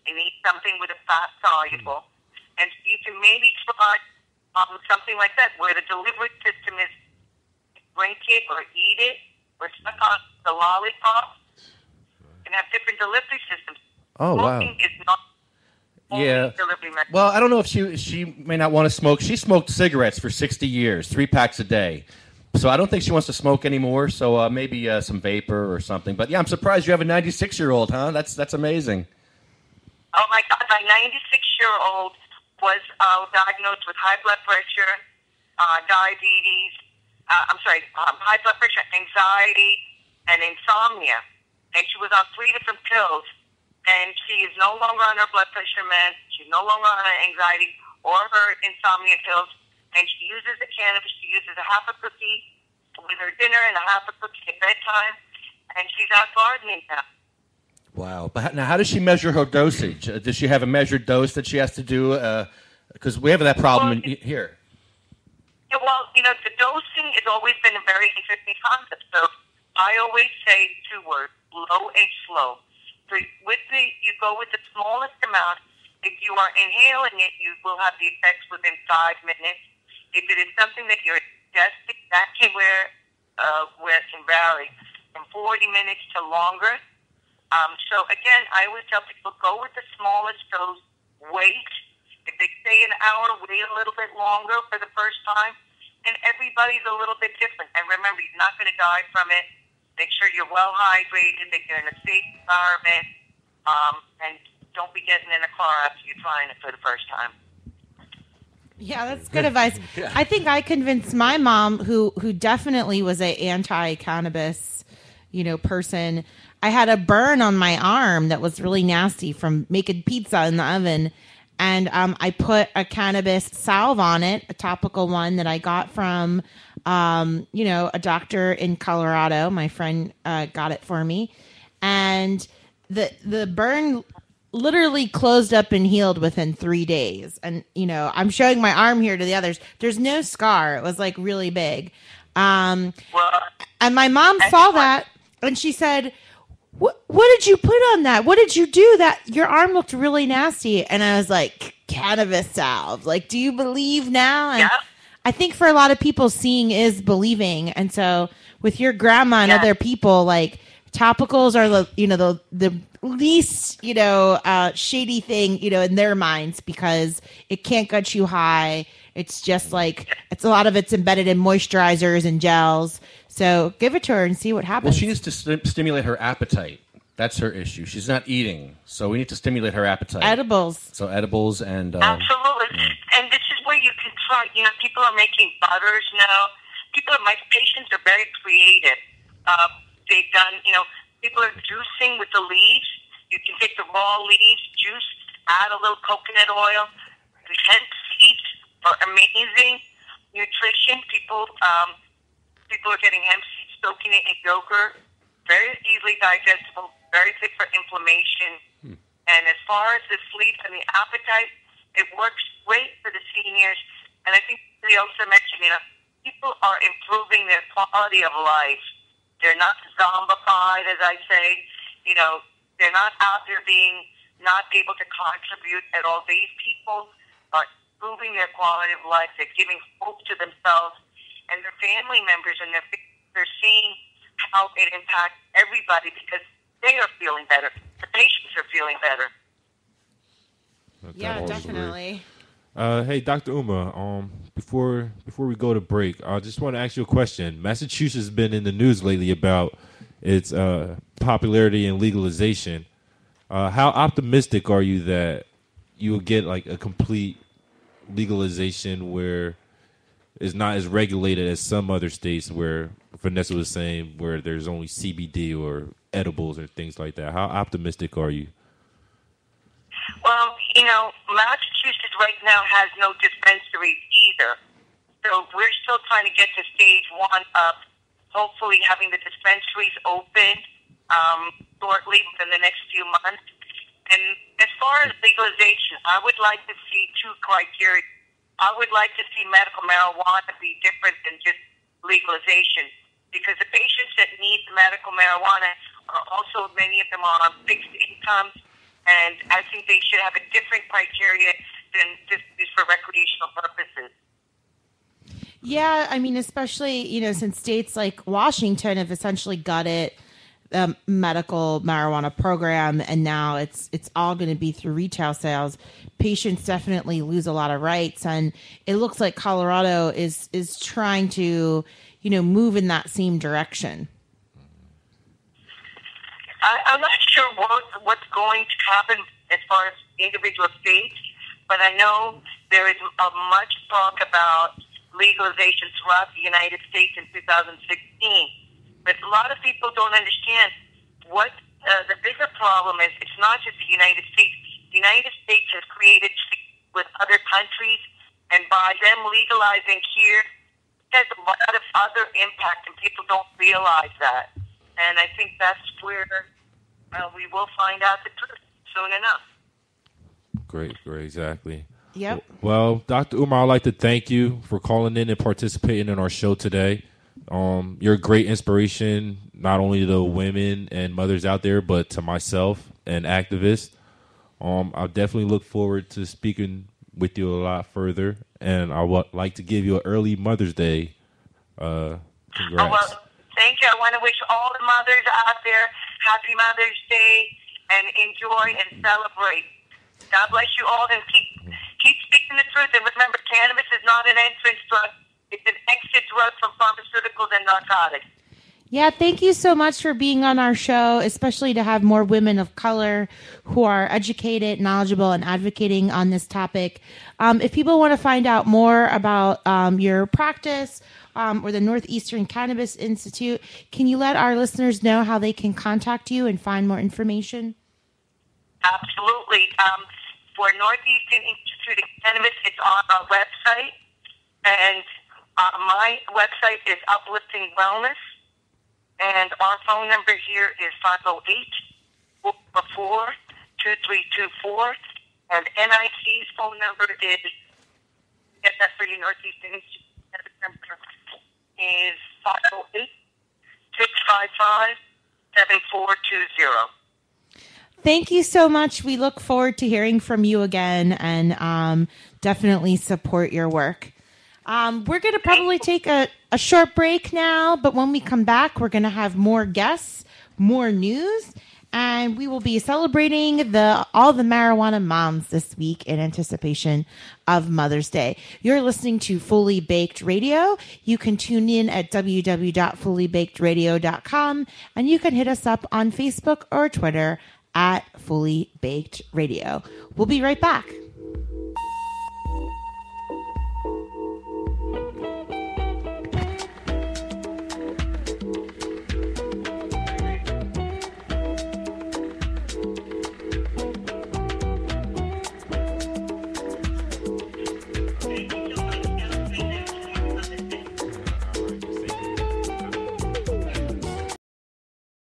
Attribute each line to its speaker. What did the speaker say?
Speaker 1: You need something with a fat soluble. And you can maybe try something like that where the delivery system is drink it or eat it or suck on the lollipop. You can have different delivery systems.
Speaker 2: Oh, wow.
Speaker 1: Smoking is not
Speaker 2: Yeah.
Speaker 1: delivery method.
Speaker 2: Well, I don't know if she may not want to smoke. She smoked cigarettes for 60 years, 3 packs a day. So I don't think she wants to smoke anymore. So maybe some vapor or something. But yeah, I'm surprised you have a 96-year-old, huh? That's amazing.
Speaker 1: Oh my God, my 96-year-old was diagnosed with high blood pressure, diabetes, high blood pressure, anxiety, and insomnia. And she was on 3 different pills. And she is no longer on her blood pressure meds. She's no longer on her anxiety or her insomnia pills. And she uses the cannabis. She uses a half a cookie with her dinner and a half a cookie at bedtime. And she's out gardening now.
Speaker 2: Wow. But now, how does she measure her dosage? Does she have a measured dose that she has to do? Because we have that problem here.
Speaker 1: Yeah, well, the dosing has always been a very interesting concept. So I always say 2 words, low and slow. So you go with the smallest amount. If you are inhaling it, you will have the effects within 5 minutes. If it is something that you're ingesting, that can where it can vary from 40 minutes to longer. So again, I always tell people go with the smallest dose. Wait. If they say an hour, wait a little bit longer for the first time. And everybody's a little bit different. And remember, you're not going to die from it. Make sure you're well hydrated, that you're in a safe environment, and don't be getting in a car after you're trying it for the first time.
Speaker 3: Yeah, that's good advice. Yeah. I think I convinced my mom, who definitely was an anti-cannabis, person. I had a burn on my arm that was really nasty from making pizza in the oven. And I put a cannabis salve on it, a topical one that I got from, a doctor in Colorado. My friend got it for me. And the burn literally closed up and healed within 3 days. And, I'm showing my arm here to the others. There's no scar. It was like really big. And my mom saw that and she said, What did you put on that? What did you do? That your arm looked really nasty. And I was like, cannabis salve. Like, do you believe now? And I think for a lot of people, seeing is believing. And so with your grandma and other people, like topicals are the least, shady thing, in their minds because it can't get you high. It's just like, a lot of it's embedded in moisturizers and gels. So give it to her and see what happens.
Speaker 2: Well, she needs to stimulate her appetite. That's her issue. She's not eating, so we need to stimulate her appetite.
Speaker 3: Edibles.
Speaker 2: So edibles and...
Speaker 1: Absolutely. And this is where you can try, people are making butters now. My patients are very creative. They've done, people are juicing with the leaves. You can take the raw leaves, juice, add a little coconut oil. The hemp seeds are amazing nutrition. People are getting hemp seeds, soaking it in yogurt. Very easily digestible, very good for inflammation. And as far as the sleep and the appetite, it works great for the seniors. And I think we also mentioned, people are improving their quality of life. They're not zombified, as I say. They're not out there being not able to contribute at all. These people are improving their quality of life. They're giving hope to themselves and their family members, and they're seeing how it impacts everybody because they are feeling better. The patients are feeling better.
Speaker 3: Yeah, definitely.
Speaker 4: Hey, Dr. Uma, before we go to break, I just want to ask you a question. Massachusetts has been in the news lately about its popularity and legalization. How optimistic are you that you will get like a complete legalization where it's not as regulated as some other states where Vanessa was saying where there's only CBD or edibles or things like that? How optimistic are you?
Speaker 1: Well, Massachusetts right now has no dispensaries either. So we're still trying to get to stage 1 of hopefully having the dispensaries open shortly within the next few months. And as far as legalization, I would like to see 2 criteria. I would like to see medical marijuana be different than just legalization because the patients that need the medical marijuana are also, many of them are on fixed incomes And I think they should have a different criteria than just for recreational purposes.
Speaker 3: Yeah, I mean, especially, since states like Washington have essentially gutted the medical marijuana program, and now it's all going to be through retail sales, patients definitely lose a lot of rights. And it looks like Colorado is trying to, move in that same direction.
Speaker 1: I'm not sure what's going to happen as far as individual states, but I know there is much talk about legalization throughout the United States in 2016. But a lot of people don't understand what the bigger problem is. It's not just the United States. The United States has created with other countries, and by them legalizing here, it has a lot of other impact, and people don't realize that. And I think that's where we will find out the truth soon enough.
Speaker 4: Great, exactly.
Speaker 3: Yep.
Speaker 4: Well, Dr. Umar, I'd like to thank you for calling in and participating in our show today. You're a great inspiration, not only to women and mothers out there, but to myself and activists. I definitely look forward to speaking with you a lot further, and I would like to give you an early Mother's Day. Congrats.
Speaker 1: Oh, well, thank you. I want to wish all the mothers out there happy Mother's Day, and enjoy and celebrate. God bless you all, and keep speaking the truth. And remember, cannabis is not an entrance drug. It's an exit drug from pharmaceuticals and narcotics.
Speaker 3: Yeah, thank you so much for being on our show, especially to have more women of color who are educated, knowledgeable, and advocating on this topic. If people want to find out more about your practice or the North Eastern Cannabis Institute, can you let our listeners know how they can contact you and find more information?
Speaker 1: Absolutely. For Northeastern Institute of Cannabis, it's on our website, and my website is Uplifting Wellness, and our phone number here is 508-424-2324, and NIC's phone number is, get that for you, Northeastern Institute of Cannabis number is 508-655-7420.
Speaker 3: Thank you so much. We look forward to hearing from you again, and definitely support your work. We're going to probably take a short break now, but when we come back, we're going to have more guests, more news, and we will be celebrating all the marijuana moms this week in anticipation of Mother's Day. You're listening to Fully Baked Radio. You can tune in at www.fullybakedradio.com, and you can hit us up on Facebook or Twitter at Fully Baked Radio. We'll be right back.